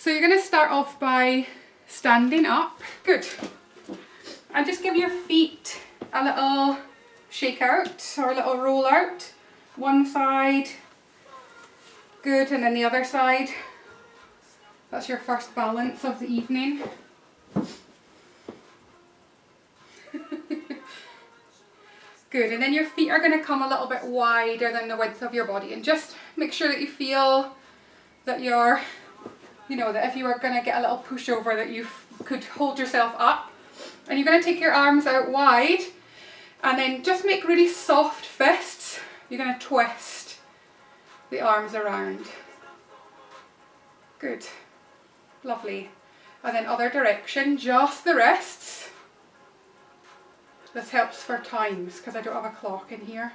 So you're going to start off by standing up. Good. And just give your feet a little shake out or a little roll out. One side. Good, and then the other side. That's your first balance of the evening. Good, and then your feet are going to come a little bit wider than the width of your body, and just make sure that you feel that you're, that if you were going to get a little pushover that you could hold yourself up. And you're going to take your arms out wide and then just make really soft fists. You're going to twist the arms around. Good, lovely. And then other direction, just the wrists. This helps for times because I don't have a clock in here.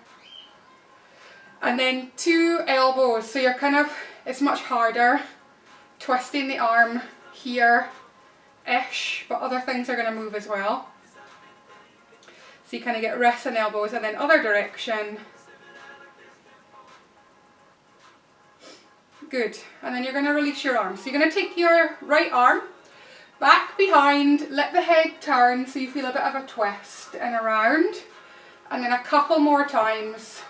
And then 2 elbows, so you're it's much harder twisting the arm here-ish, but other things are going to move as well. So you kind of get wrists and elbows, and then other direction. Good, and then you're going to release your arm. So you're going to take your right arm back behind, let the head turn so you feel a bit of a twist and around, and then a couple more times.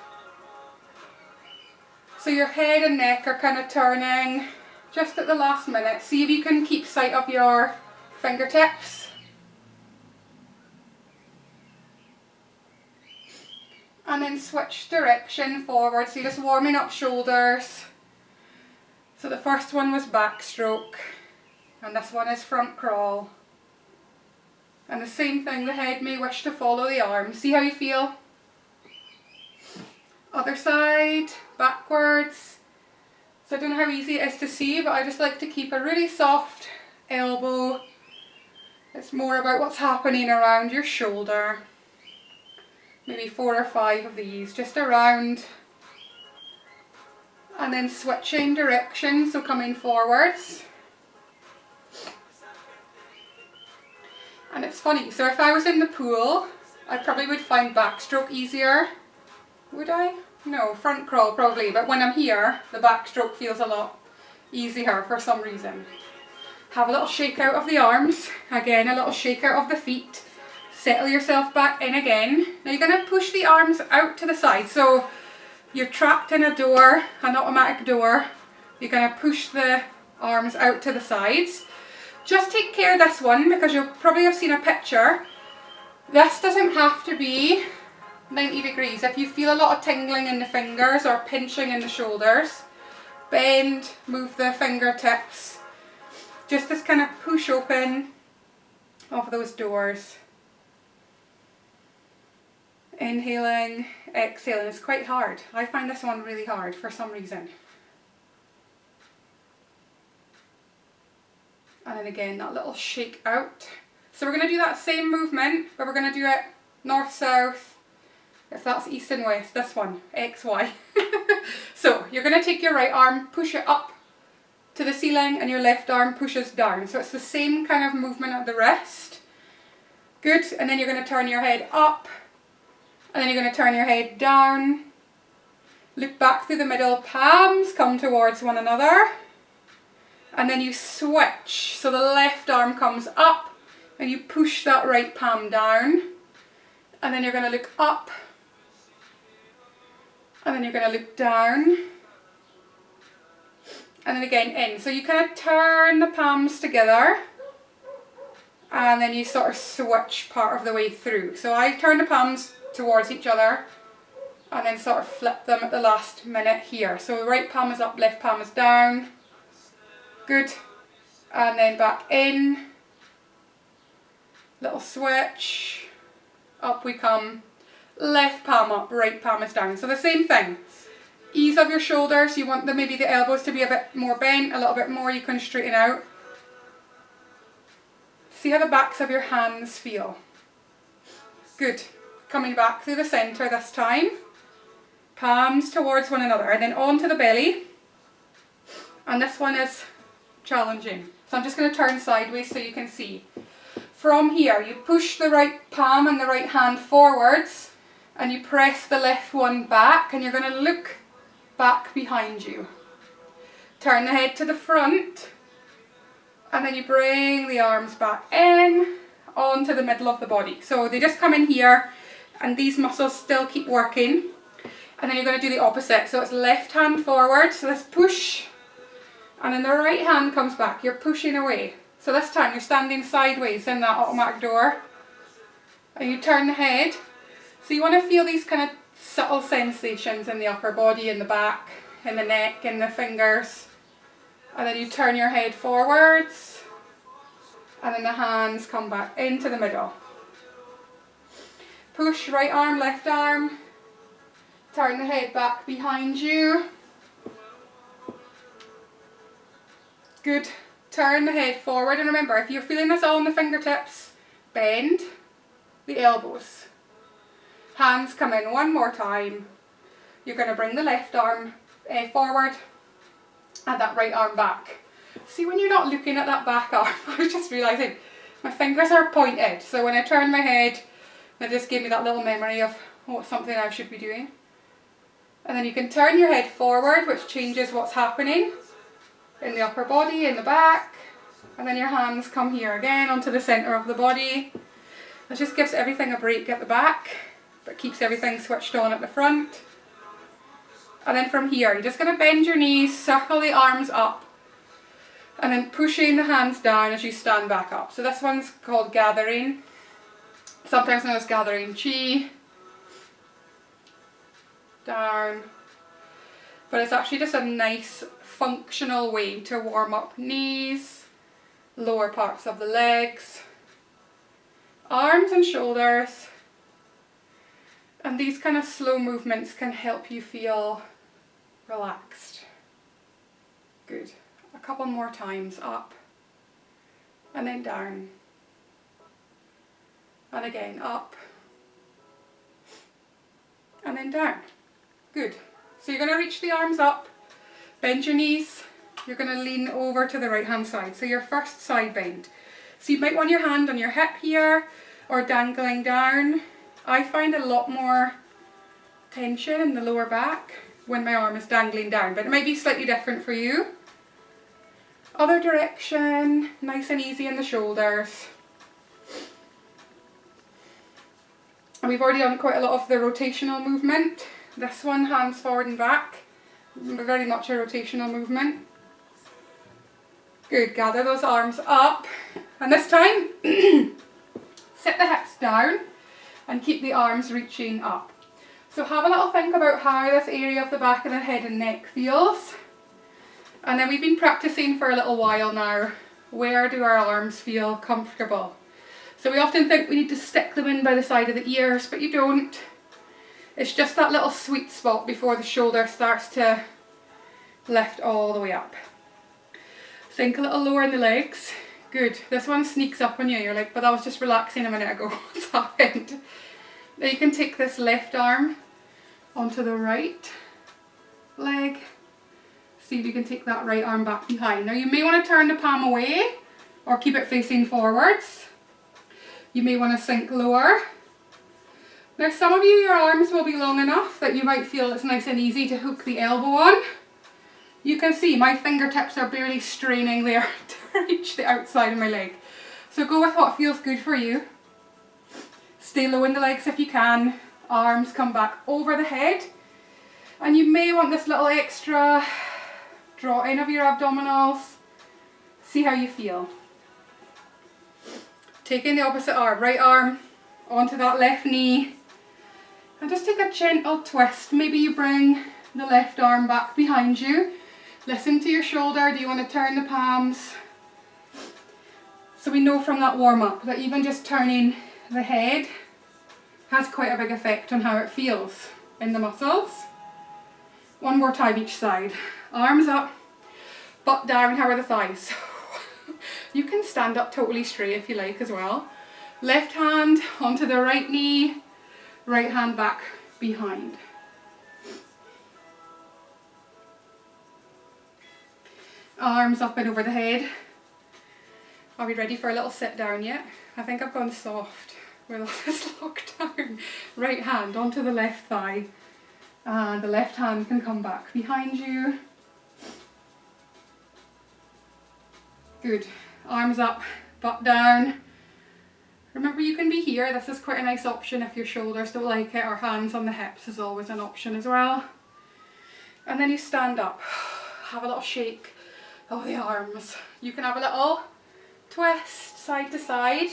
So your head and neck are kind of turning just at the last minute. See if you can keep sight of your fingertips. And then switch direction forward, so you're just warming up shoulders. So the first one was backstroke. And this one is front crawl. And the same thing, the head may wish to follow the arms. See how you feel? Other side, backwards. So I don't know how easy it is to see, but I just like to keep a really soft elbow. It's more about what's happening around your shoulder. Maybe 4 or 5 of these, just around. And then switching direction, so coming forwards. And it's funny, so if I was in the pool, I probably would find backstroke easier. Would I? No, front crawl probably, but when I'm here, the backstroke feels a lot easier for some reason. Have a little shake out of the arms, again a little shake out of the feet. Settle yourself back in again. Now you're going to push the arms out to the side, so you're trapped in a door, an automatic door. You're going to push the arms out to the sides. Just take care of this one because you'll probably have seen a picture. This doesn't have to be 90 degrees. If you feel a lot of tingling in the fingers or pinching in the shoulders, bend, move the fingertips. Just this kind of push open of those doors. Inhaling, exhaling. It's quite hard. I find this one really hard for some reason. And then again, that little shake out. So we're going to do that same movement, but we're going to do it north-south. If that's east and west, this one, X, Y. So you're going to take your right arm, push it up to the ceiling, and your left arm pushes down. So it's the same kind of movement of the wrist. Good, and then you're going to turn your head up, and then you're going to turn your head down. Look back through the middle, palms come towards one another. And then you switch, so the left arm comes up and you push that right palm down, and then you're going to look up, and then you're going to look down, and then again in. So you kind of turn the palms together and then you sort of switch part of the way through. So I turn the palms towards each other and then sort of flip them at the last minute here. So the right palm is up, left palm is down. Good, and then back in, little switch, up we come, left palm up, right palm is down. So the same thing, ease of your shoulders, you want maybe the elbows to be a bit more bent, a little bit more, you can straighten out. See how the backs of your hands feel. Good, coming back through the centre this time, palms towards one another, and then onto the belly, and this one is challenging. So I'm just going to turn sideways so you can see. From here, you push the right palm and the right hand forwards and you press the left one back, and you're going to look back behind you. Turn the head to the front And then you bring the arms back in onto the middle of the body. So they just come in here and these muscles still keep working. And then you're going to do the opposite. So it's left hand forward, so let's push. And then the right hand comes back, you're pushing away. So this time you're standing sideways in that automatic door. And you turn the head. So you want to feel these kind of subtle sensations in the upper body, in the back, in the neck, in the fingers. And then you turn your head forwards. And then the hands come back into the middle. Push, right arm, left arm. Turn the head back behind you. Good. Turn the head forward, and remember, if you're feeling this all in the fingertips, bend the elbows. Hands come in one more time. You're going to bring the left arm forward and that right arm back. See, when you're not looking at that back arm, I was just realising my fingers are pointed. So when I turn my head, it just gave me that little memory of, oh, it's something I should be doing. And then you can turn your head forward, which changes what's happening in the upper body, in the back. And then your hands come here again onto the centre of the body. It just gives everything a break at the back, but keeps everything switched on at the front. And then from here, you're just going to bend your knees, circle the arms up, and then pushing the hands down as you stand back up. So this one's called gathering, sometimes known as gathering chi. Down. But it's actually just a nice functional way to warm up knees, lower parts of the legs, arms and shoulders. And these kind of slow movements can help you feel relaxed. Good. A couple more times. Up and then down. And again up and then down. Good. So you're going to reach the arms up, bend your knees, you're going to lean over to the right hand side. So your first side bend. So you might want your hand on your hip here or dangling down. I find a lot more tension in the lower back when my arm is dangling down, but it might be slightly different for you. Other direction, nice and easy in the shoulders. And we've already done quite a lot of the rotational movement. This one, hands forward and back, very much a rotational movement. Good, gather those arms up, and this time, sit the hips down and keep the arms reaching up. So have a little think about how this area of the back of the head and neck feels. And then we've been practicing for a little while now. Where do our arms feel comfortable? So we often think we need to stick them in by the side of the ears, but you don't. It's just that little sweet spot before the shoulder starts to lift all the way up. Sink a little lower in the legs. Good. This one sneaks up on you. You're like, but I was just relaxing a minute ago. What's happened? Now you can take this left arm onto the right leg. See if you can take that right arm back behind. Now you may want to turn the palm away or keep it facing forwards. You may want to sink lower. Now some of you, your arms will be long enough that you might feel it's nice and easy to hook the elbow on. You can see my fingertips are barely straining there to reach the outside of my leg. So go with what feels good for you. Stay low in the legs if you can. Arms come back over the head. And you may want this little extra draw in of your abdominals. See how you feel. Taking the opposite arm, right arm onto that left knee. And just take a gentle twist. Maybe you bring the left arm back behind you. Listen to your shoulder. Do you want to turn the palms? So we know from that warm up that even just turning the head has quite a big effect on how it feels in the muscles. One more time each side. Arms up, butt down. How are the thighs? You can stand up totally straight if you like as well. Left hand onto the right knee, right hand back behind. Arms up and over the head. Are we ready for a little sit down yet? I think I've gone soft with all this lockdown. Right hand onto the left thigh, and the left hand can come back behind you. Good. arms up, butt down. Remember, you can be here. This is quite a nice option if your shoulders don't like it, or hands on the hips is always an option as well. And then you stand up, have a little shake of the arms. You can have a little twist side to side.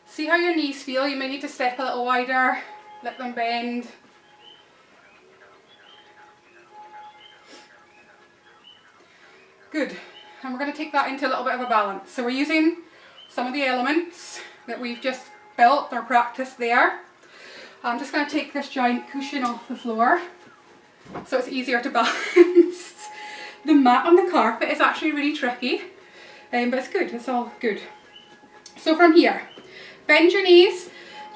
See how your knees feel. You may need to step a little wider, let them bend. Good. And we're going to take that into a little bit of a balance. So we're using some of the elements that we've just built or practiced there. I'm just going to take this giant cushion off the floor so it's easier to balance. The mat on the carpet is actually really tricky, but it's good, it's all good. So from here, bend your knees,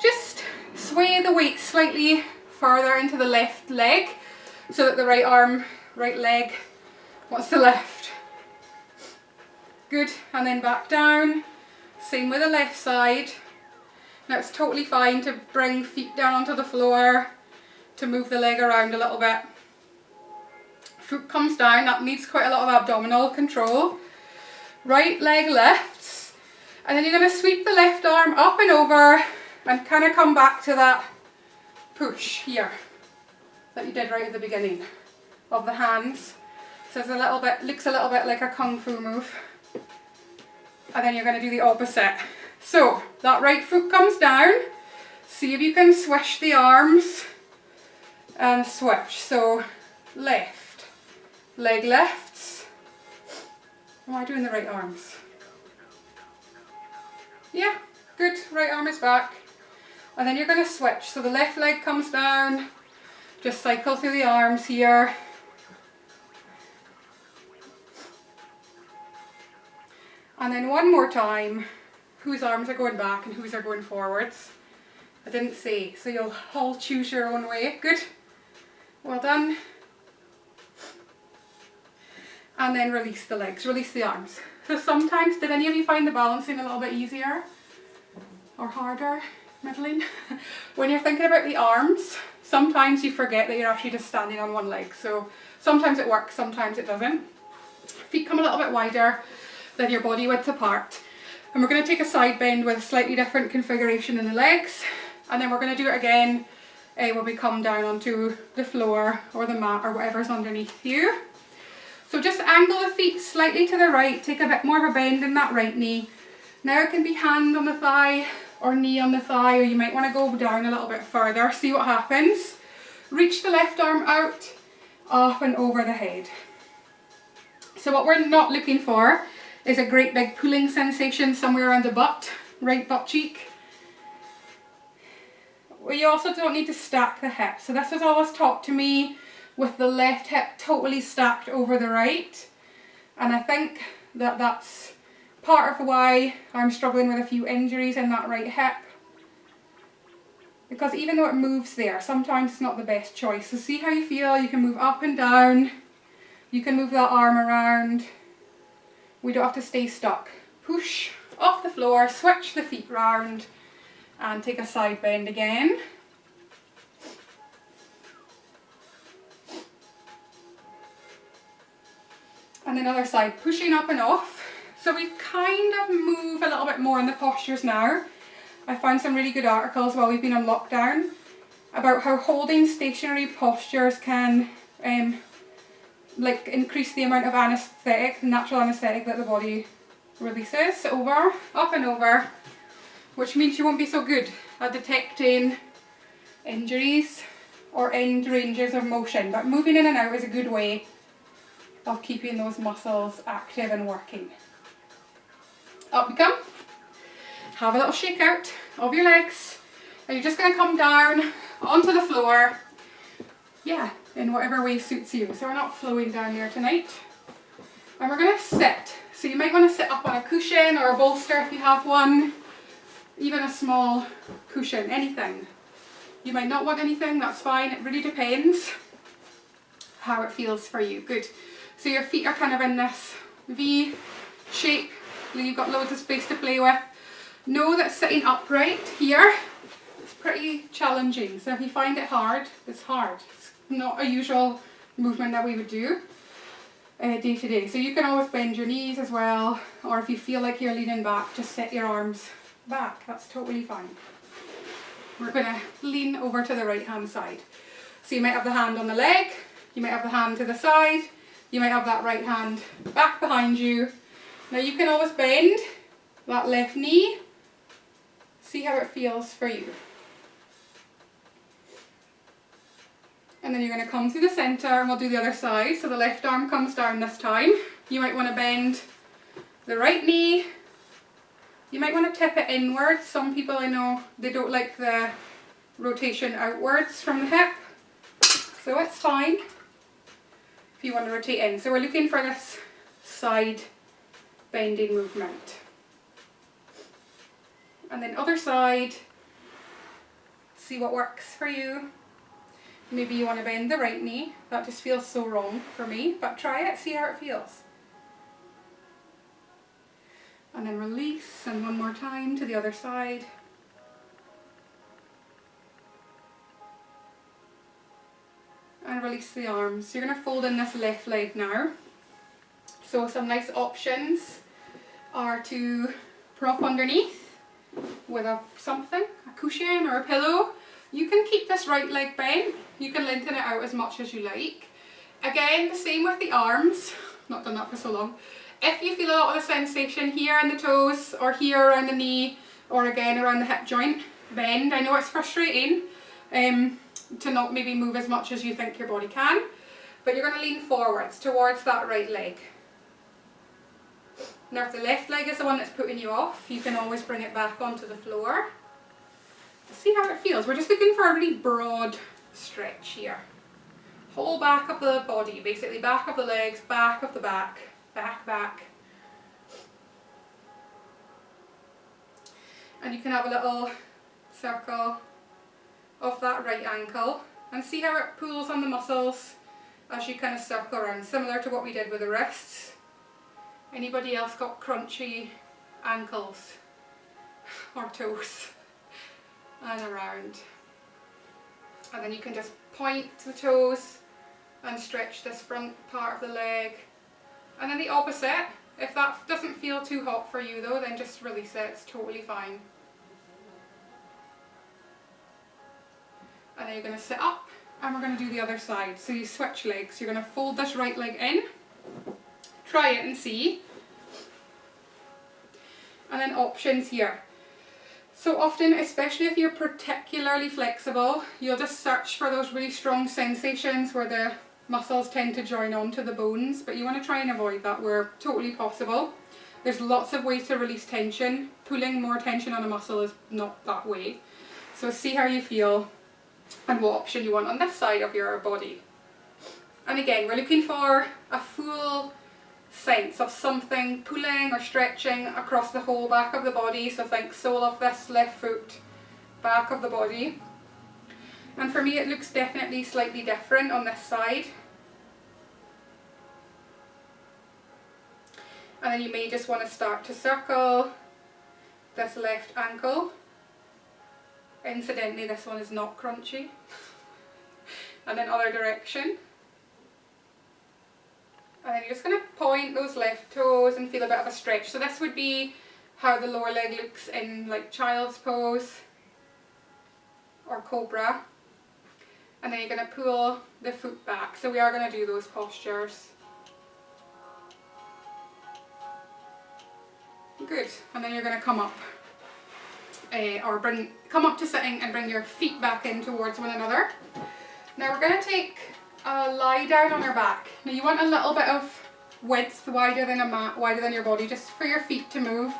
just sway the weight slightly further into the left leg so that the right arm, right leg wants to lift. Good, and then back down. Same with the left side. Now it's totally fine to bring feet down onto the floor, to move the leg around a little bit. Foot comes down, that needs quite a lot of abdominal control. Right leg lifts, and then you're going to sweep the left arm up and over and kind of come back to that push here that you did right at the beginning of the hands. So it's a little bit, looks a little bit like a kung fu move. And then you're going to do the opposite. So that right foot comes down, see if you can swish the arms and switch. So left, leg lifts. Am I doing the right arms? Yeah, good, right arm is back. And then you're going to switch. So the left leg comes down, just cycle through the arms here. And then one more time, whose arms are going back and whose are going forwards. I didn't say, so you'll all choose your own way. Good, well done. And then release the legs, release the arms. So sometimes, did any of you find the balancing a little bit easier or harder, middling? When you're thinking about the arms, sometimes you forget that you're actually just standing on one leg. So sometimes it works, sometimes it doesn't. Feet come a little bit wider than your body width apart. And we're going to take a side bend with a slightly different configuration in the legs. And then we're going to do it again when we come down onto the floor or the mat or whatever's underneath you. So just angle the feet slightly to the right, take a bit more of a bend in that right knee. Now it can be hand on the thigh or knee on the thigh, or you might want to go down a little bit further, see what happens. Reach the left arm out, up and over the head. So what we're not looking for is a great big pulling sensation somewhere around the butt, right butt cheek. You also don't need to stack the hip. So this was always taught to me with the left hip totally stacked over the right. And I think that that's part of why I'm struggling with a few injuries in that right hip. Because even though it moves there, sometimes it's not the best choice. So see how you feel, you can move up and down, you can move that arm around. We don't have to stay stuck. Push off the floor, switch the feet round and take a side bend again. And then other side, pushing up and off. So we've kind of moved a little bit more in the postures now. I found some really good articles while we've been on lockdown about how holding stationary postures can increase the amount of anaesthetic, natural anaesthetic that the body releases over, up and over, which means you won't be so good at detecting injuries or end ranges of motion. But moving in and out is a good way of keeping those muscles active and working. Up you come. Have a little shake out of your legs. And you're just going to come down onto the floor. Yeah, in whatever way suits you. So we're not flowing down there tonight. And we're going to sit. So you might want to sit up on a cushion or a bolster if you have one. Even a small cushion, anything. You might not want anything, that's fine. It really depends how it feels for you. Good. So your feet are kind of in this V shape. You've got loads of space to play with. Know that sitting upright here is pretty challenging. So if you find it hard, it's hard. It's not a usual movement that we would do. day to day. So you can always bend your knees as well, or if you feel like you're leaning back, just set your arms back. That's totally fine. We're going to lean over to the right hand side. So you might have the hand on the leg, you might have the hand to the side, you might have that right hand back behind you. Now you can always bend that left knee, see how it feels for you. And then you're going to come through the centre and we'll do the other side. So the left arm comes down this time. You might want to bend the right knee. You might want to tip it inwards. Some people I know, they don't like the rotation outwards from the hip. So it's fine if you want to rotate in. So we're looking for this side bending movement. And then other side, see what works for you. Maybe you want to bend the right knee. That just feels so wrong for me, but try it, see how it feels. And then release, and one more time to the other side. And release the arms. So you're going to fold in this left leg now. So some nice options are to prop underneath with something, a cushion or a pillow. You can keep this right leg bent. You can lengthen it out as much as you like. Again, the same with the arms. Not done that for so long. If you feel a lot of the sensation here in the toes or here around the knee or again around the hip joint, bend. I know it's frustrating to not maybe move as much as you think your body can, but you're going to lean forwards towards that right leg. Now if the left leg is the one that's putting you off, you can always bring it back onto the floor. See how it feels. We're just looking for a really broad stretch here. Whole back of the body, basically back of the legs, back of the back, back. And you can have a little circle of that right ankle and see how it pulls on the muscles as you kind of circle around, similar to what we did with the wrists. Anybody else got crunchy ankles or toes? And around. And then you can just point the toes and stretch this front part of the leg. And then the opposite, if that doesn't feel too hot for you though, then just release it, it's totally fine. And then you're going to sit up and we're going to do the other side. So you switch legs, you're going to fold this right leg in, try it and see. And then options here. So often, especially if you're particularly flexible, you'll just search for those really strong sensations where the muscles tend to join onto the bones, but you want to try and avoid that where totally possible. There's lots of ways to release tension. Pulling more tension on a muscle is not that way. So see how you feel and what option you want on this side of your body. And again, we're looking for a full sense of something pulling or stretching across the whole back of the body. So think sole of this left foot, back of the body. And for me it looks definitely slightly different on this side. And then you may just want to start to circle this left ankle. Incidentally, this one is not crunchy. And then other direction. And then you're just going to point those left toes and feel a bit of a stretch. So this would be how the lower leg looks in like child's pose or cobra. And then you're going to pull the foot back. So we are going to do those postures. Good. And then you're going to come up come up to sitting and bring your feet back in towards one another. Now we're going to take a lie down on your back. Now you want a little bit of width wider than a mat, wider than your body, just for your feet to move.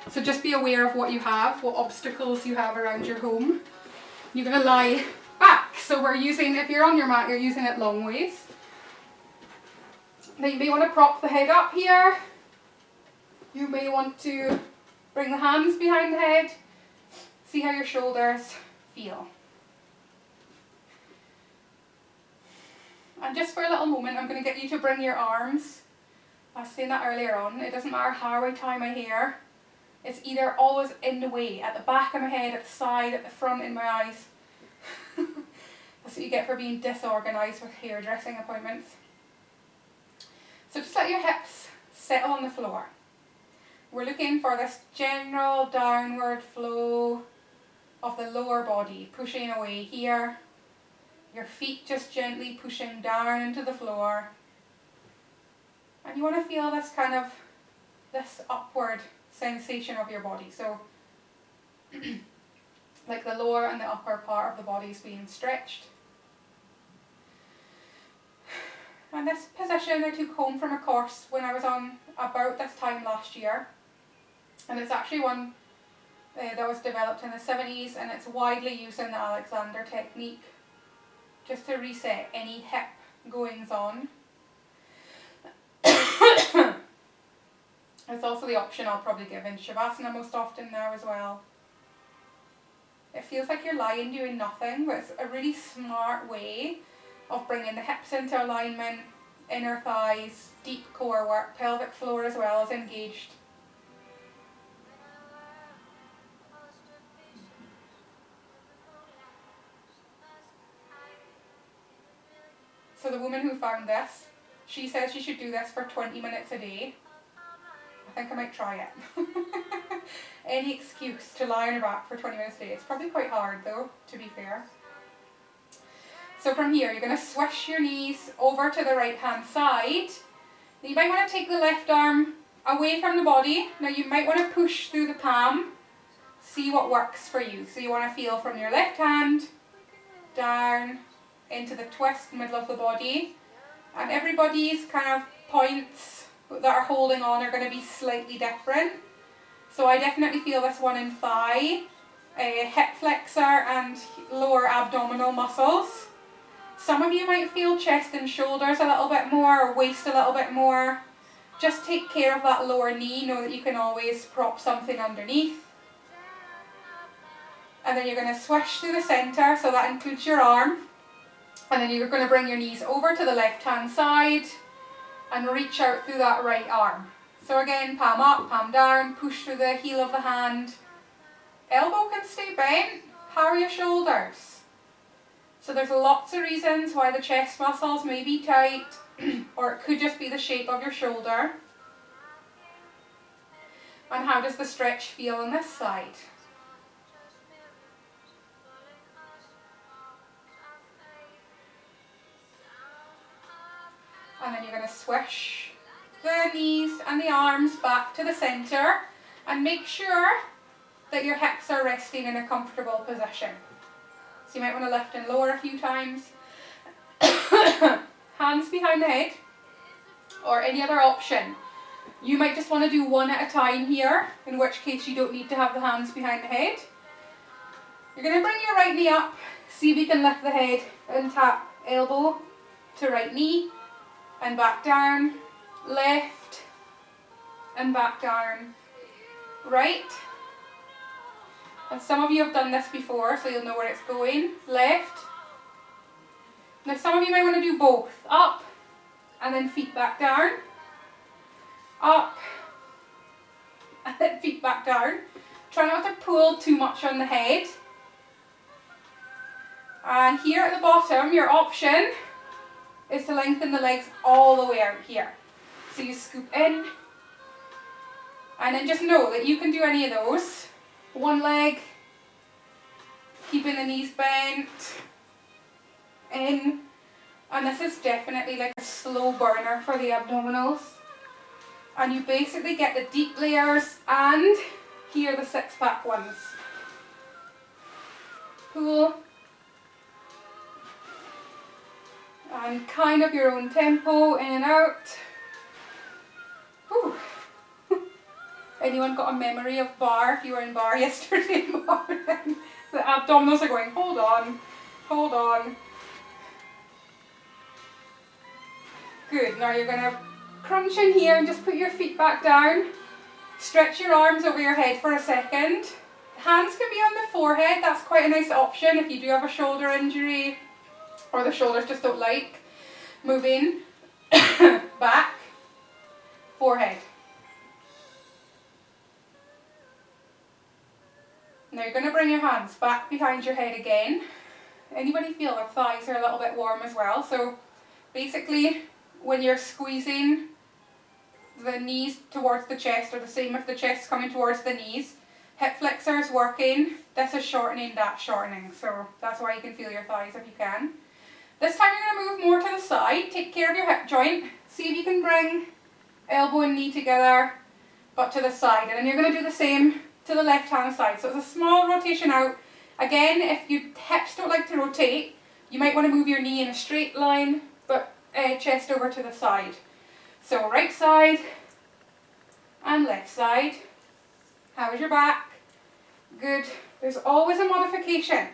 So just be aware of what you have, what obstacles you have around your home. You're going to lie back. So we're using, if you're on your mat, you're using it long ways. Now you may want to prop the head up here. You may want to bring the hands behind the head. See how your shoulders feel. And just for a little moment, I'm going to get you to bring your arms. I was saying that earlier on. It doesn't matter how I tie my hair. It's either always in the way, at the back of my head, at the side, at the front, in my eyes. That's what you get for being disorganised with hairdressing appointments. So just let your hips settle on the floor. We're looking for this general downward flow of the lower body, pushing away here. Your feet just gently pushing down into the floor. And you want to feel this kind of, this upward sensation of your body. So like the lower and the upper part of the body is being stretched. And this position I took home from a course when I was on about this time last year. And it's actually one that was developed in the 70s, and it's widely used in the Alexander technique, just to reset any hip goings on. It's also the option I'll probably give in Shavasana most often now as well. It feels like you're lying doing nothing, but it's a really smart way of bringing the hips into alignment, inner thighs, deep core work, pelvic floor as well is engaged. So the woman who found this, she says you should do this for 20 minutes a day. I think I might try it. Any excuse to lie on your back for 20 minutes a day. It's probably quite hard though, to be fair. So from here, you're going to swish your knees over to the right hand side. You might want to take the left arm away from the body. Now you might want to push through the palm. See what works for you. So you want to feel from your left hand down into the twist middle of the body. And everybody's kind of points that are holding on are going to be slightly different. So I definitely feel this one in thigh, hip flexor and lower abdominal muscles. Some of you might feel chest and shoulders a little bit more, or waist a little bit more. Just take care of that lower knee. Know that you can always prop something underneath. And then you're going to swish through the centre, so that includes your arm. And then you're going to bring your knees over to the left hand side and reach out through that right arm. So again, palm up, palm down, push through the heel of the hand. Elbow can stay bent. How are your shoulders? So there's lots of reasons why the chest muscles may be tight, or it could just be the shape of your shoulder. And how does the stretch feel on this side? And then you're going to swish the knees and the arms back to the centre, and make sure that your hips are resting in a comfortable position. So you might want to lift and lower a few times. Hands behind the head, or any other option. You might just want to do one at a time here, in which case you don't need to have the hands behind the head. You're going to bring your right knee up, see if you can lift the head and tap elbow to right knee, and back down, left, and back down, right. And some of you have done this before, so you'll know where it's going. Left. Now some of you might want to do both. Up, and then feet back down. Up, and then feet back down. Try not to pull too much on the head. And here at the bottom, your option is to lengthen the legs all the way out here. So you scoop in, and then just know that you can do any of those. One leg, keeping the knees bent, in, and this is definitely like a slow burner for the abdominals. And you basically get the deep layers and here the six-pack ones. Pull. And kind of your own tempo, in and out. Whew. Anyone got a memory of bar if you were in bar yesterday morning? The abdominals are going, hold on, hold on. Good, now you're going to crunch in here and just put your feet back down. Stretch your arms over your head for a second. Hands can be on the forehead, that's quite a nice option if you do have a shoulder injury, or the shoulders just don't like moving. Back, forehead. Now you're going to bring your hands back behind your head again. Anybody feel their thighs are a little bit warm as well? So basically when you're squeezing the knees towards the chest, or the same if the chest's coming towards the knees. Hip flexor is working. This is shortening, that's shortening. So that's why you can feel your thighs if you can. This time you're going to move more to the side. Take care of your hip joint. See if you can bring elbow and knee together, but to the side. And then you're going to do the same to the left hand side. So it's a small rotation out. Again, if your hips don't like to rotate, you might want to move your knee in a straight line, but chest over to the side. So right side and left side. How's your back? Good. There's always a modification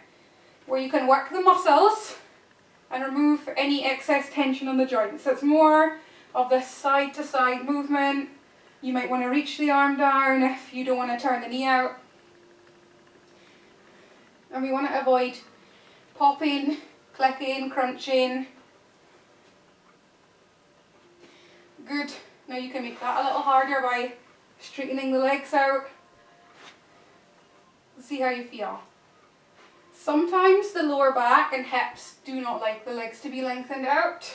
where you can work the muscles and remove any excess tension on the joints. So it's more of this side to side movement. You might want to reach the arm down if you don't want to turn the knee out. And we want to avoid popping, clicking, crunching. Good. Now you can make that a little harder by straightening the legs out. See how you feel. Sometimes the lower back and hips do not like the legs to be lengthened out,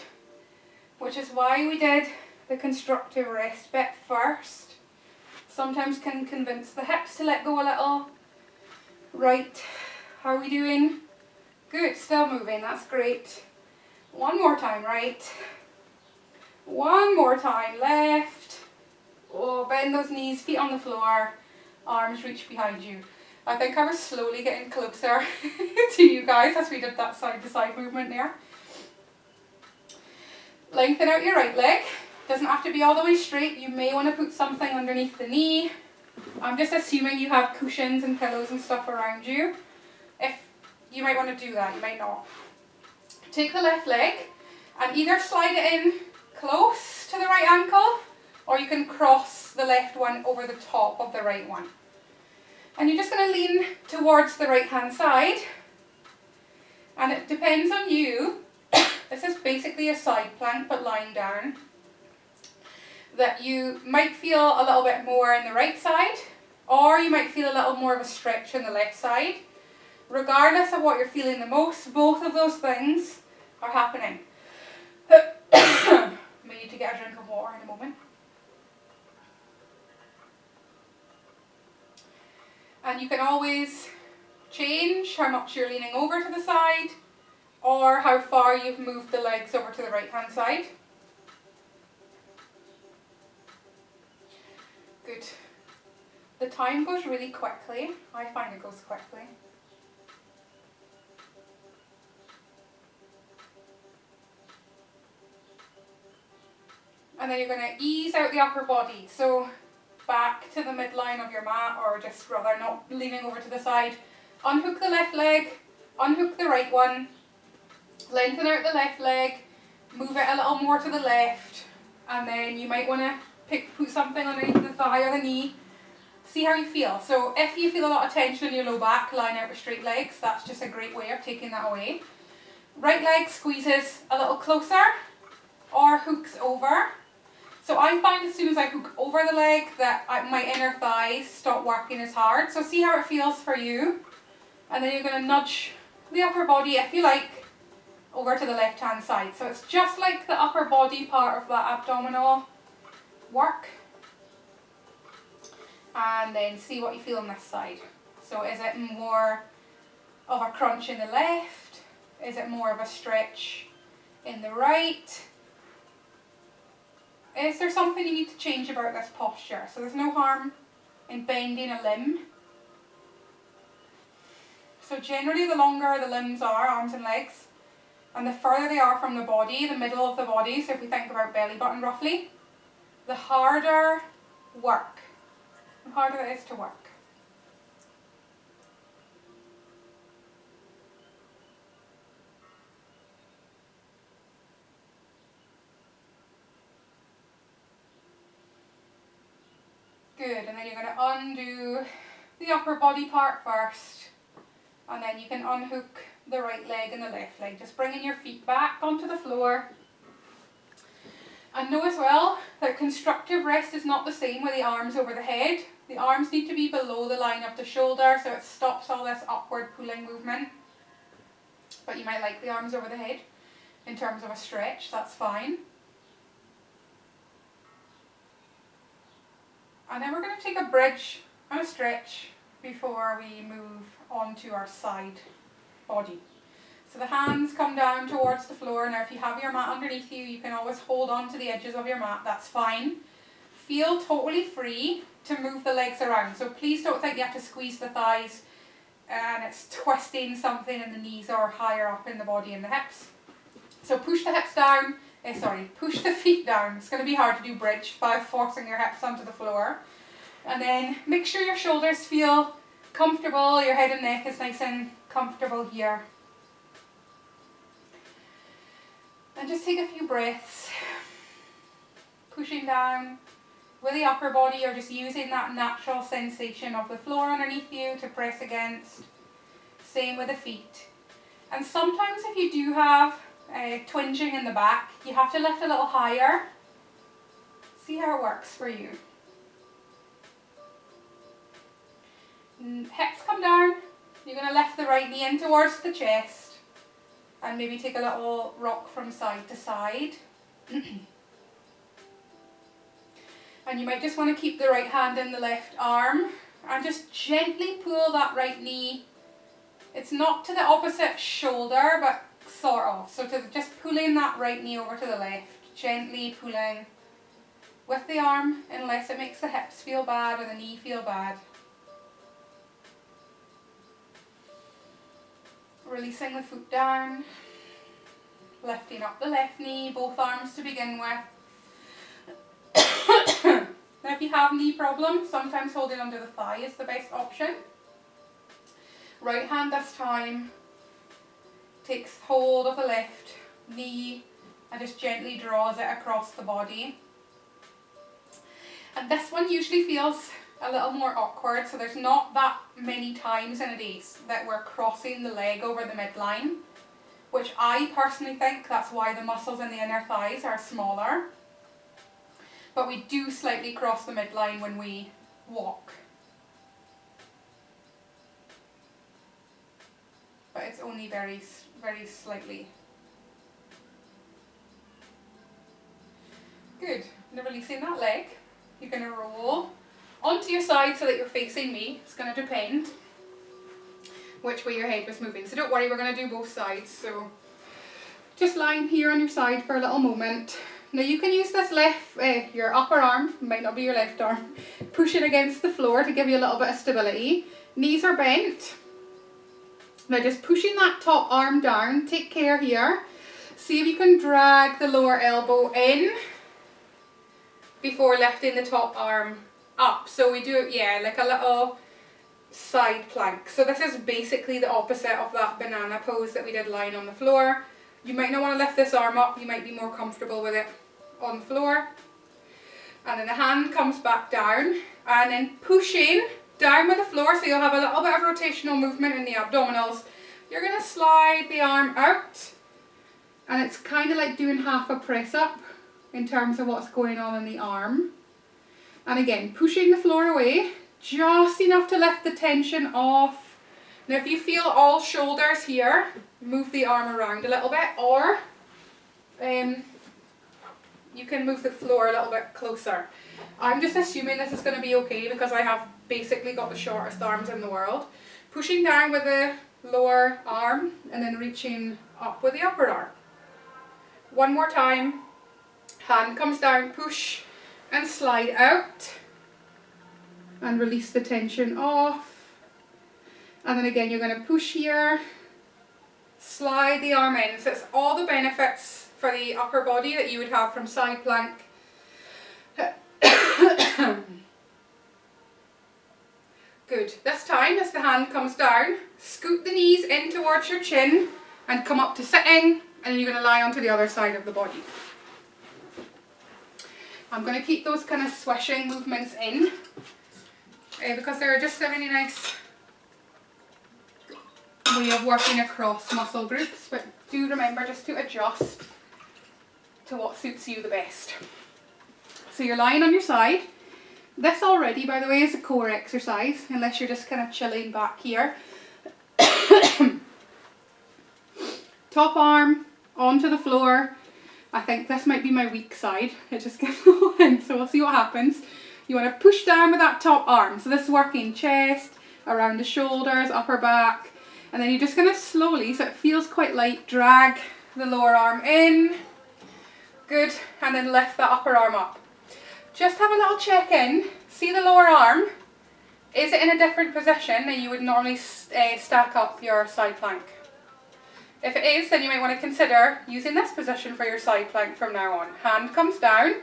which is why we did the constructive rest bit first. Sometimes can convince the hips to let go a little. Right, how are we doing? Good, still moving, that's great. One more time, right. One more time, left. Oh, bend those knees, feet on the floor, arms reach behind you. I think I was slowly getting closer to you guys as we did that side to side movement there. Lengthen out your right leg. Doesn't have to be all the way straight. You may want to put something underneath the knee. I'm just assuming you have cushions and pillows and stuff around you. If you might want to do that, you might not. Take the left leg and either slide it in close to the right ankle, or you can cross the left one over the top of the right one. And you're just going to lean towards the right hand side, and it depends on you. This is basically a side plank but lying down, that you might feel a little bit more in the right side, or you might feel a little more of a stretch in the left side. Regardless of what you're feeling the most, both of those things are happening. May need to get a drink of water in a moment. And you can always change how much you're leaning over to the side, or how far you've moved the legs over to the right hand side. Good. The time goes really quickly. I find it goes quickly. And then you're going to ease out the upper body. So back to the midline of your mat, or just rather not leaning over to the side. Unhook the left leg, unhook the right one, lengthen out the left leg, move it a little more to the left, and then you might want to put something underneath the thigh or the knee. See how you feel. So if you feel a lot of tension in your low back, lying out with straight legs, that's just a great way of taking that away. Right leg squeezes a little closer or hooks over. So I find as soon as I hook over the leg that my inner thighs stop working as hard. So see how it feels for you. And then you're going to nudge the upper body, if you like, over to the left hand side. So it's just like the upper body part of that abdominal work. And then see what you feel on this side. So is it more of a crunch in the left? Is it more of a stretch in the right? Is there something you need to change about this posture? So there's no harm in bending a limb. So generally the longer the limbs are, arms and legs, and the further they are from the body, the middle of the body, so if we think about belly button roughly, the harder work, the harder it is to work. Good, and then you're going to undo the upper body part first, and then you can unhook the right leg and the left leg, just bringing your feet back onto the floor. And know as well that constructive rest is not the same with the arms over the head. The arms need to be below the line of the shoulder, so it stops all this upward pulling movement. But you might like the arms over the head in terms of a stretch, that's fine. And then we're going to take a bridge and a stretch before we move on to our side body. So the hands come down towards the floor. Now if you have your mat underneath you, you can always hold on to the edges of your mat, that's fine. Feel totally free to move the legs around. So please don't think you have to squeeze the thighs and it's twisting something in the knees or higher up in the body and the hips. So push the hips down, push the feet down. It's going to be hard to do bridge by forcing your hips onto the floor. And then make sure your shoulders feel comfortable, your head and neck is nice and comfortable here. And just take a few breaths, pushing down with the upper body or just using that natural sensation of the floor underneath you to press against. Same with the feet. And sometimes if you do have twinging in the back, you have to lift a little higher. See how it works for you. Hips come down. You're going to lift the right knee in towards the chest and maybe take a little rock from side to side. And you might just want to keep the right hand in the left arm and just gently pull that right knee. It's not to the opposite shoulder, but sort of. So to just pulling that right knee over to the left, gently pulling with the arm unless it makes the hips feel bad or the knee feel bad. Releasing the foot down, lifting up the left knee, both arms to begin with. Now if you have knee problems, sometimes holding under the thigh is the best option. Right hand this time takes hold of the left knee and just gently draws it across the body. And this one usually feels a little more awkward, so there's not that many times in a day that we're crossing the leg over the midline, which I personally think that's why the muscles in the inner thighs are smaller. But we do slightly cross the midline when we walk. But it's only very, very slightly. Good. Now releasing that leg, you're going to roll onto your side so that you're facing me. It's going to depend which way your head was moving. So don't worry, we're going to do both sides. So just lying here on your side for a little moment. Now you can use this your upper arm, might not be your left arm, push it against the floor to give you a little bit of stability. Knees are bent. Now just pushing that top arm down, take care here. See if you can drag the lower elbow in before lifting the top arm up. So we do it, like a little side plank. So this is basically the opposite of that banana pose that we did lying on the floor. You might not want to lift this arm up, you might be more comfortable with it on the floor. And then the hand comes back down and then pushing down with the floor, so you'll have a little bit of rotational movement in the abdominals. You're going to slide the arm out and it's kind of like doing half a press up in terms of what's going on in the arm. And again, pushing the floor away, just enough to lift the tension off. Now if you feel all shoulders here, move the arm around a little bit, or you can move the floor a little bit closer. I'm just assuming this is going to be okay because I have basically got the shortest arms in the world. Pushing down with the lower arm and then reaching up with the upper arm. One more time. Hand comes down, push and slide out and release the tension off. And then again you're going to push here, slide the arm in. So it's all the benefits for the upper body that you would have from side plank. Good. This time as the hand comes down, scoot the knees in towards your chin and come up to sitting, and you're going to lie onto the other side of the body. I'm going to keep those kind of swishing movements in because they're just a really nice way of working across muscle groups, but do remember just to adjust to what suits you the best. So you're lying on your side. This already, by the way, is a core exercise, unless you're just kind of chilling back here. Top arm onto the floor. I think this might be my weak side. It just gets low in, so we'll see what happens. You want to push down with that top arm. So this is working chest, around the shoulders, upper back. And then you're just going to slowly, so it feels quite light, drag the lower arm in. Good. And then lift that upper arm up. Just have a little check in. See the lower arm. Is it in a different position than you would normally stack up your side plank? If it is, then you might want to consider using this position for your side plank from now on. Hand comes down,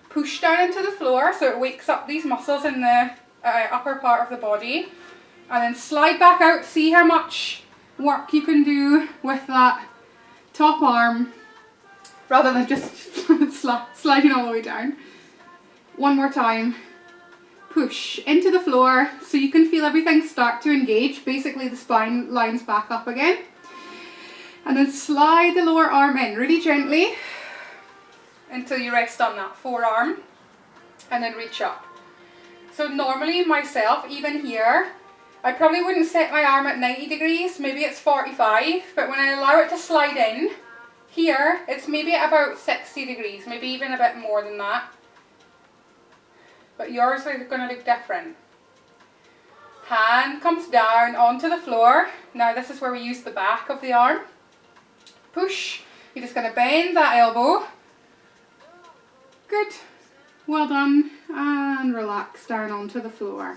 push down into the floor so it wakes up these muscles in the upper part of the body. And then slide back out, see how much work you can do with that top arm rather than just sliding all the way down. One more time. Push into the floor so you can feel everything start to engage. Basically the spine lines back up again. And then slide the lower arm in really gently until you rest on that forearm and then reach up. So normally myself, even here, I probably wouldn't set my arm at 90 degrees, maybe it's 45, but when I allow it to slide in, here it's maybe at about 60 degrees, maybe even a bit more than that. But yours are going to look different. Hand comes down onto the floor. Now this is where we use the back of the arm. Push. You're just going to bend that elbow. Good. Well done. And relax down onto the floor.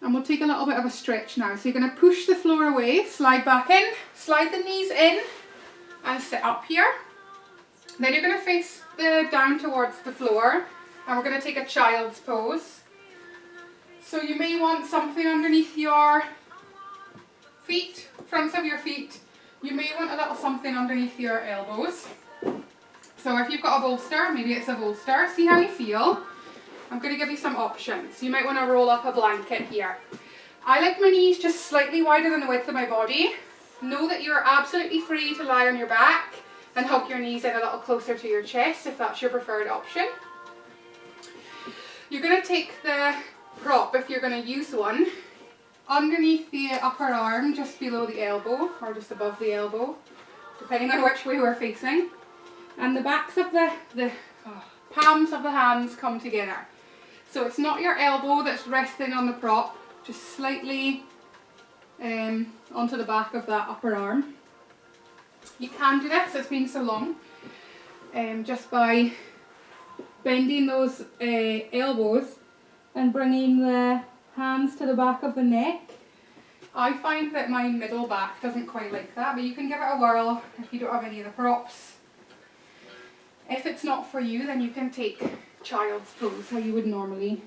And we'll take a little bit of a stretch now. So you're going to push the floor away, slide back in, slide the knees in and sit up here. Then you're going to face down towards the floor and we're going to take a child's pose. So you may want something underneath your feet, fronts of your feet. You may want a little something underneath your elbows. So if you've got a bolster, maybe it's a bolster. See how you feel. I'm going to give you some options. You might want to roll up a blanket here. I like my knees just slightly wider than the width of my body. Know that you're absolutely free to lie on your back and hug your knees in a little closer to your chest if that's your preferred option. You're going to take the prop, if you're going to use one, underneath the upper arm, just below the elbow or just above the elbow, depending on which way we're facing. And the backs of the palms of the hands come together. So it's not your elbow that's resting on the prop, just slightly onto the back of that upper arm. You can do this, it's been so long, just by bending those elbows and bringing the hands to the back of the neck. I find that my middle back doesn't quite like that, but you can give it a whirl if you don't have any of the props. If it's not for you, then you can take child's pose, how you would normally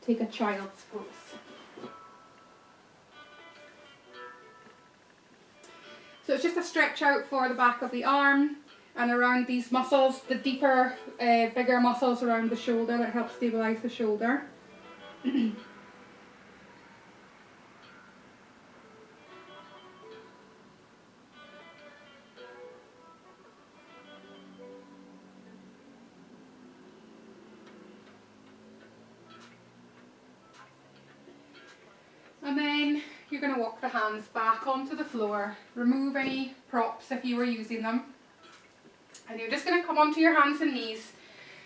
take a child's pose. So it's just a stretch out for the back of the arm and around these muscles, the deeper, bigger muscles around the shoulder that help stabilise the shoulder. And then you're going to walk the hands back onto the floor, remove any props if you were using them. And you're just going to come onto your hands and knees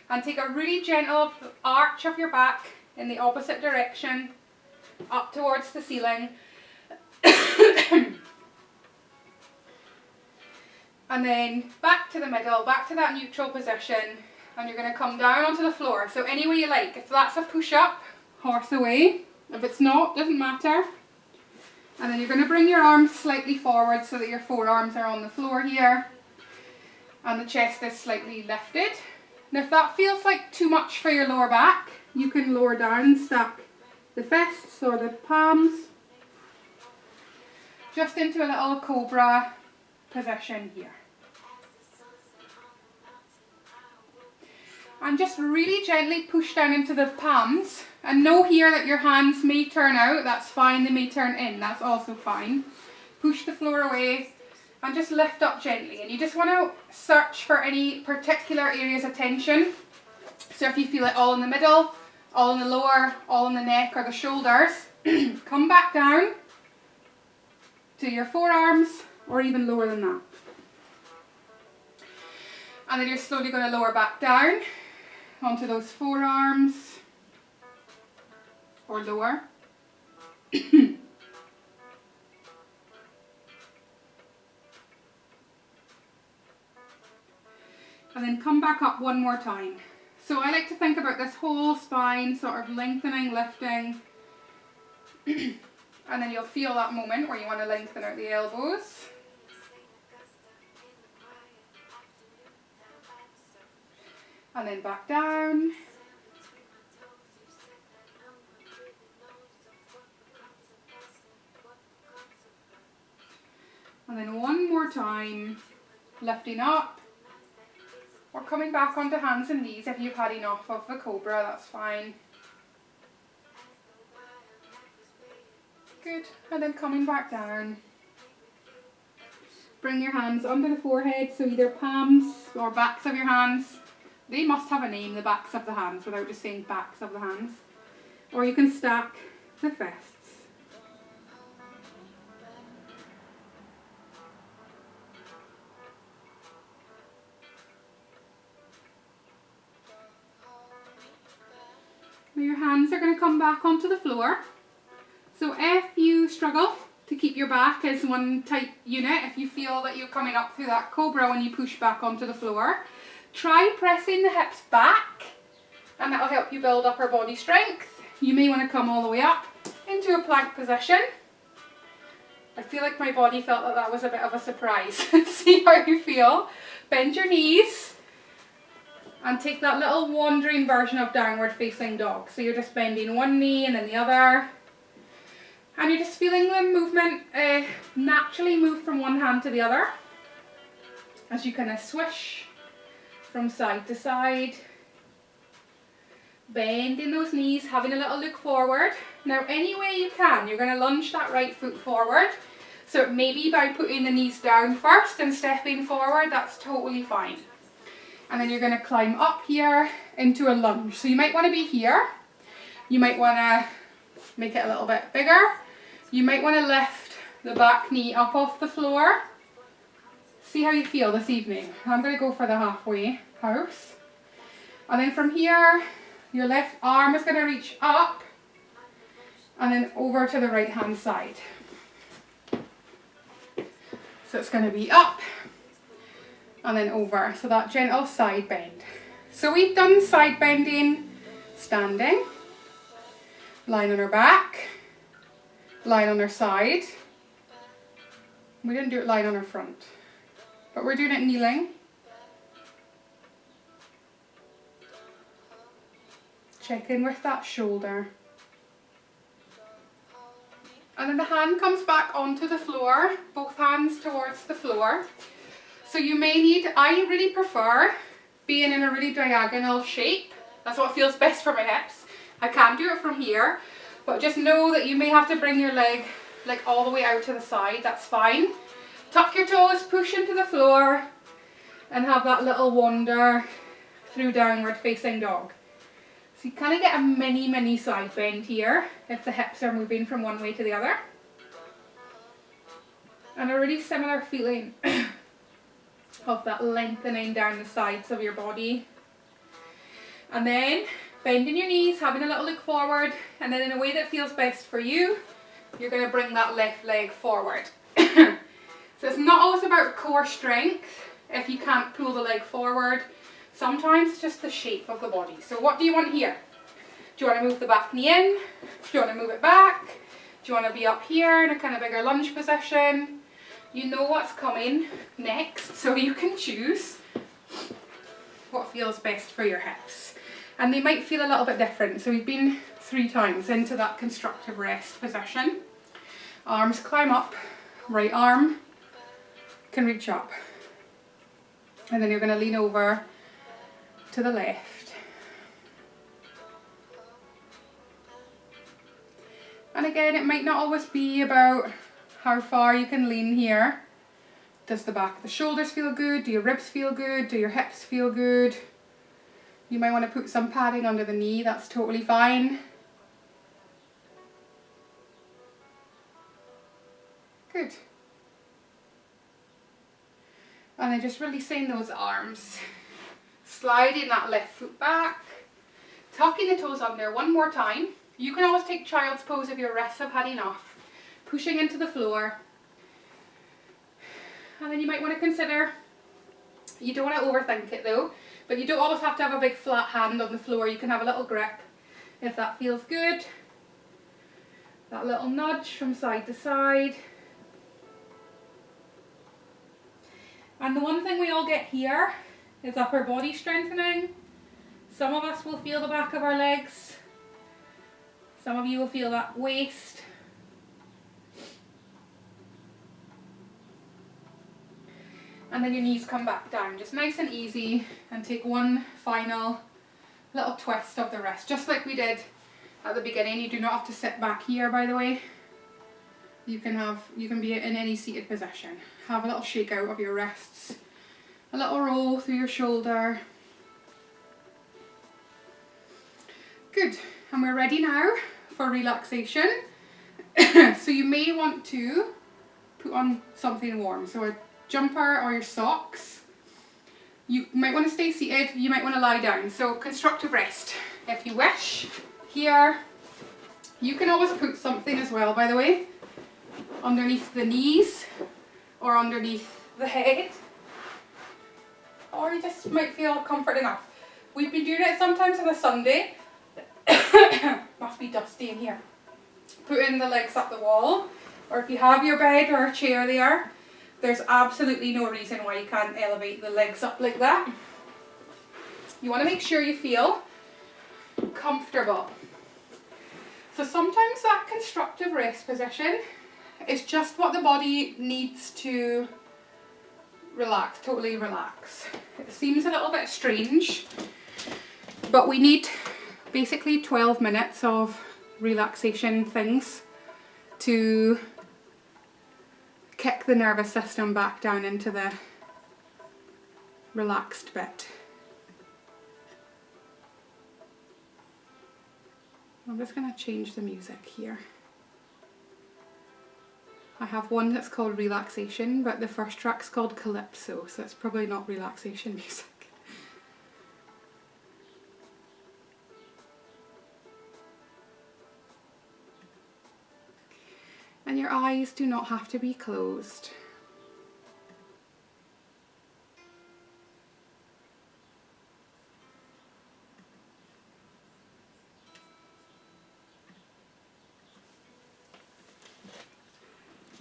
and take a really gentle arch of your back in the opposite direction, up towards the ceiling. And then back to the middle, back to that neutral position, and you're going to come down onto the floor. So any way you like. If that's a push-up, horse away. If it's not, doesn't matter. And then you're going to bring your arms slightly forward so that your forearms are on the floor here. And the chest is slightly lifted. Now if that feels like too much for your lower back, you can lower down and stack the fists or the palms just into a little cobra position here. And just really gently push down into the palms. And know here that your hands may turn out, that's fine, they may turn in, that's also fine. Push the floor away and just lift up gently. And you just want to search for any particular areas of tension. So if you feel it all in the middle, all in the lower, all in the neck or the shoulders, come back down to your forearms or even lower than that. And then you're slowly going to lower back down onto those forearms, or lower. And then come back up one more time. So I like to think about this whole spine sort of lengthening, lifting. And then you'll feel that moment where you want to lengthen out the elbows. And then back down. And then one more time, lifting up. Or coming back onto hands and knees if you've had enough of the cobra, that's fine. Good, and then coming back down. Bring your hands under the forehead, so either palms or backs of your hands. They must have a name, the backs of the hands, without just saying backs of the hands. Or you can stack the fists. Now your hands are going to come back onto the floor. So if you struggle to keep your back as one tight unit, if you feel that you're coming up through that cobra when you push back onto the floor, try pressing the hips back, and that'll help you build upper body strength. You may want to come all the way up into a plank position. I feel like my body felt that that was a bit of a surprise. See how you feel. Bend your knees and take that little wandering version of downward facing dog. So you're just bending one knee and then the other. And you're just feeling the movement naturally move from one hand to the other as you kind of swish from side to side. Bending those knees, having a little look forward. Now any way you can, you're going to lunge that right foot forward. So maybe by putting the knees down first and stepping forward, that's totally fine. And then you're going to climb up here into a lunge. So you might want to be here. You might want to make it a little bit bigger. You might want to lift the back knee up off the floor. See how you feel this evening. I'm going to go for the halfway house. And then from here, your left arm is going to reach up and then over to the right hand side. So it's going to be up and then over. So that gentle side bend. So we've done side bending, standing, lying on our back, lying on our side. We didn't do it lying on our front, but we're doing it kneeling. Check in with that shoulder. And then the hand comes back onto the floor, both hands towards the floor. So you may need, I really prefer being in a really diagonal shape. That's what feels best for my hips. I can do it from here, but just know that you may have to bring your leg like all the way out to the side, that's fine. Tuck your toes, push into the floor, and have that little wander through downward facing dog. So you kind of get a mini side bend here if the hips are moving from one way to the other. And a really similar feeling of that lengthening down the sides of your body. And then bending your knees, having a little look forward, and then in a way that feels best for you, you're going to bring that left leg forward. So it's not always about core strength if you can't pull the leg forward. Sometimes it's just the shape of the body. So what do you want here? Do you want to move the back knee in? Do you want to move it back? Do you want to be up here in a kind of bigger lunge position? You know what's coming next, so you can choose what feels best for your hips. And they might feel a little bit different. So we've been 3 times into that constructive rest position. Arms climb up, right arm can reach up. And then you're going to lean over to the left. And again, it might not always be about how far you can lean here. Does the back of the shoulders feel good? Do your ribs feel good? Do your hips feel good? You might want to put some padding under the knee, that's totally fine. Good. And then just releasing those arms. Sliding that left foot back. Tucking the toes under one more time. You can always take child's pose if your wrists have had enough. Pushing into the floor. And then you might want to consider, you don't want to overthink it though, but you don't always have to have a big flat hand on the floor. You can have a little grip if that feels good. That little nudge from side to side. And the one thing we all get here is upper body strengthening. Some of us will feel the back of our legs. Some of you will feel that waist. And then your knees come back down, just nice and easy, and take one final little twist of the wrist, just like we did at the beginning. You do not have to sit back here, by the way. You can be in any seated position. Have a little shake out of your wrists, a little roll through your shoulder. Good, and we're ready now for relaxation. So you may want to put on something warm, so a jumper or your socks. You might want to stay seated, you might want to lie down. So constructive rest if you wish. Here, you can always put something as well, by the way, underneath the knees or underneath the head, or you just might feel comfort enough. We've been doing it sometimes on a Sunday. Must be dusty in here. Putting the legs up the wall, or if you have your bed or a chair there, there's absolutely no reason why you can't elevate the legs up like that. You want to make sure you feel comfortable. So sometimes that constructive rest position is just what the body needs to relax, totally relax. It seems a little bit strange, but we need basically 12 minutes of relaxation things to kick the nervous system back down into the relaxed bit. I'm just going to change the music here. I have one that's called Relaxation, but the first track's called Calypso, so it's probably not relaxation music. And your eyes do not have to be closed.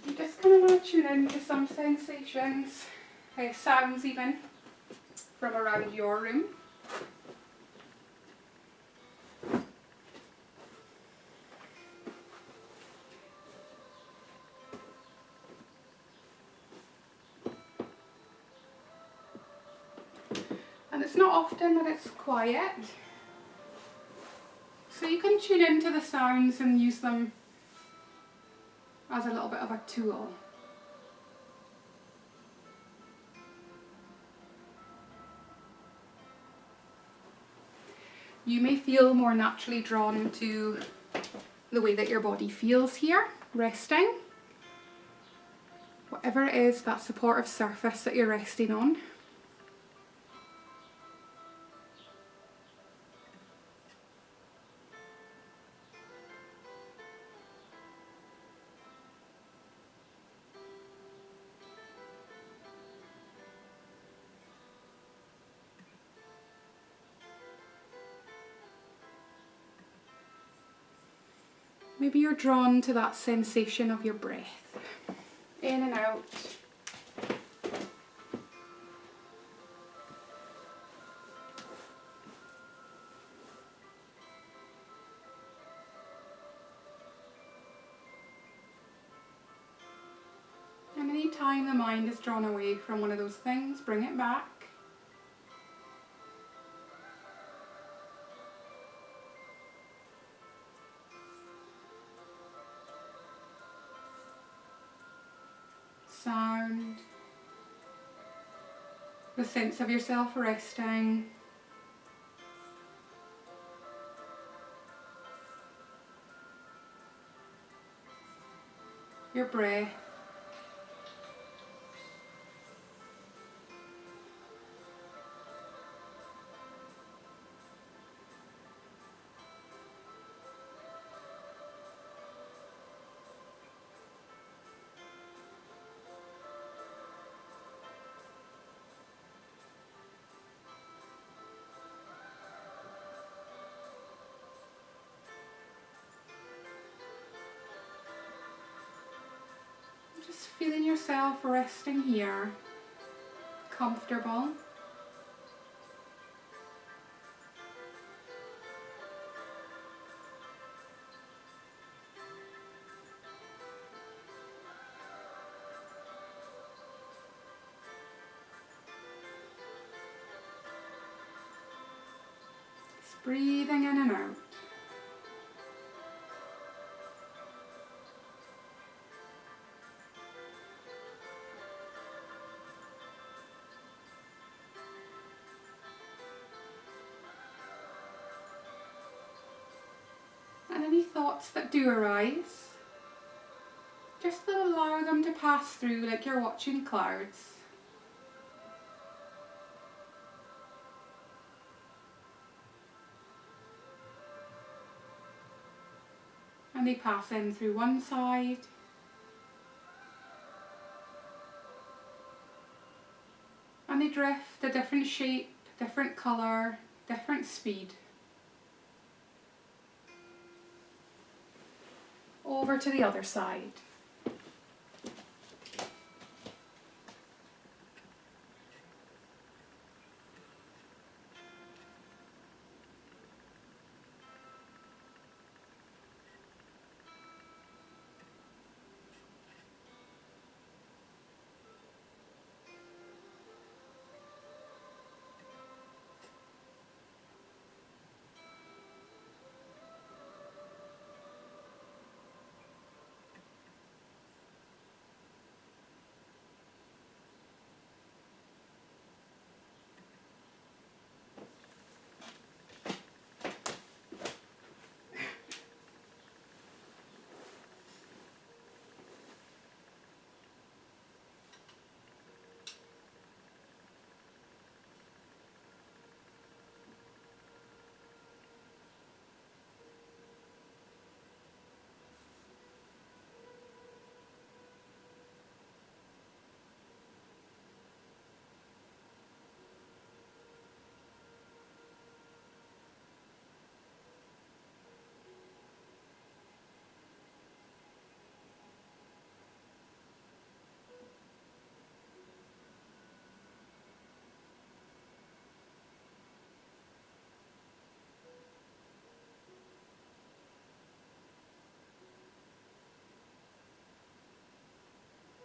You just kind of want to tune into some sensations, sounds even, from around your room. And it's not often that it's quiet, so you can tune into the sounds and use them as a little bit of a tool. You may feel more naturally drawn to the way that your body feels here, resting. Whatever it is, that supportive surface that you're resting on. Maybe you're drawn to that sensation of your breath, in and out. And any time the mind is drawn away from one of those things, bring it back. Sound, the sense of yourself resting, your breath, feeling yourself resting here, comfortable. Just breathing in and out. And any thoughts that do arise, just allow them to pass through like you're watching clouds. And they pass in through one side, and they drift a different shape, different colour, different speed. Over to the other side.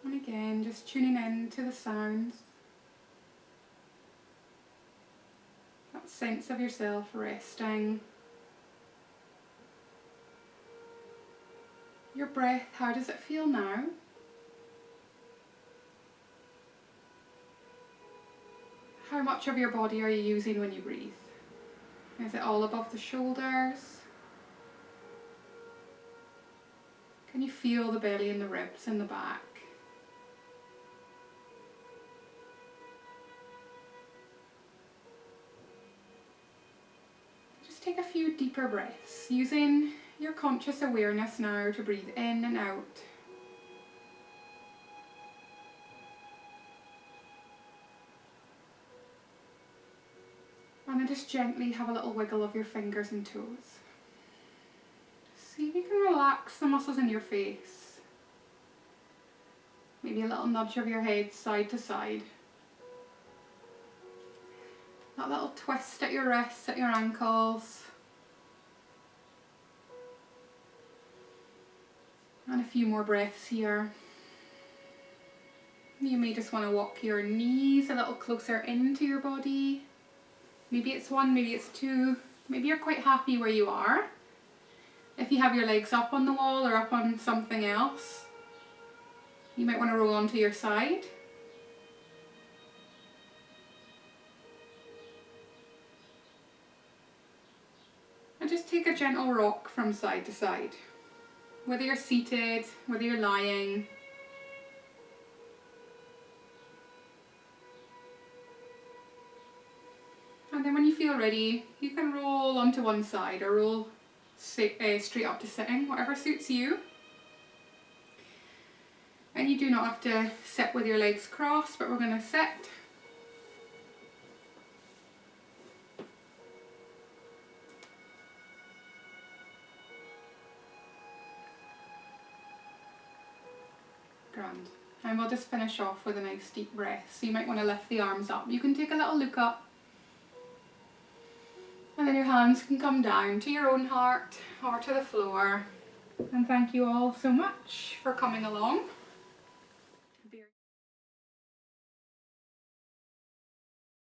And again, just tuning in to the sounds. That sense of yourself resting. Your breath, how does it feel now? How much of your body are you using when you breathe? Is it all above the shoulders? Can you feel the belly and the ribs in the back? Just take a few deeper breaths, using your conscious awareness now to breathe in and out. And then just gently have a little wiggle of your fingers and toes. See if you can relax the muscles in your face. Maybe a little nudge of your head side to side. That little twist at your wrists, at your ankles. And a few more breaths here. You may just want to walk your knees a little closer into your body. Maybe it's one, maybe it's two. Maybe you're quite happy where you are. If you have your legs up on the wall or up on something else, you might want to roll onto your side. And just take a gentle rock from side to side. Whether you're seated, whether you're lying. And then when you feel ready, you can roll onto one side or roll straight up to sitting, whatever suits you. And you do not have to sit with your legs crossed, but we're going to sit. Grand. And we'll just finish off with a nice deep breath. So you might want to lift the arms up. You can take a little look up. And then your hands can come down to your own heart or to the floor. And thank you all so much for coming along.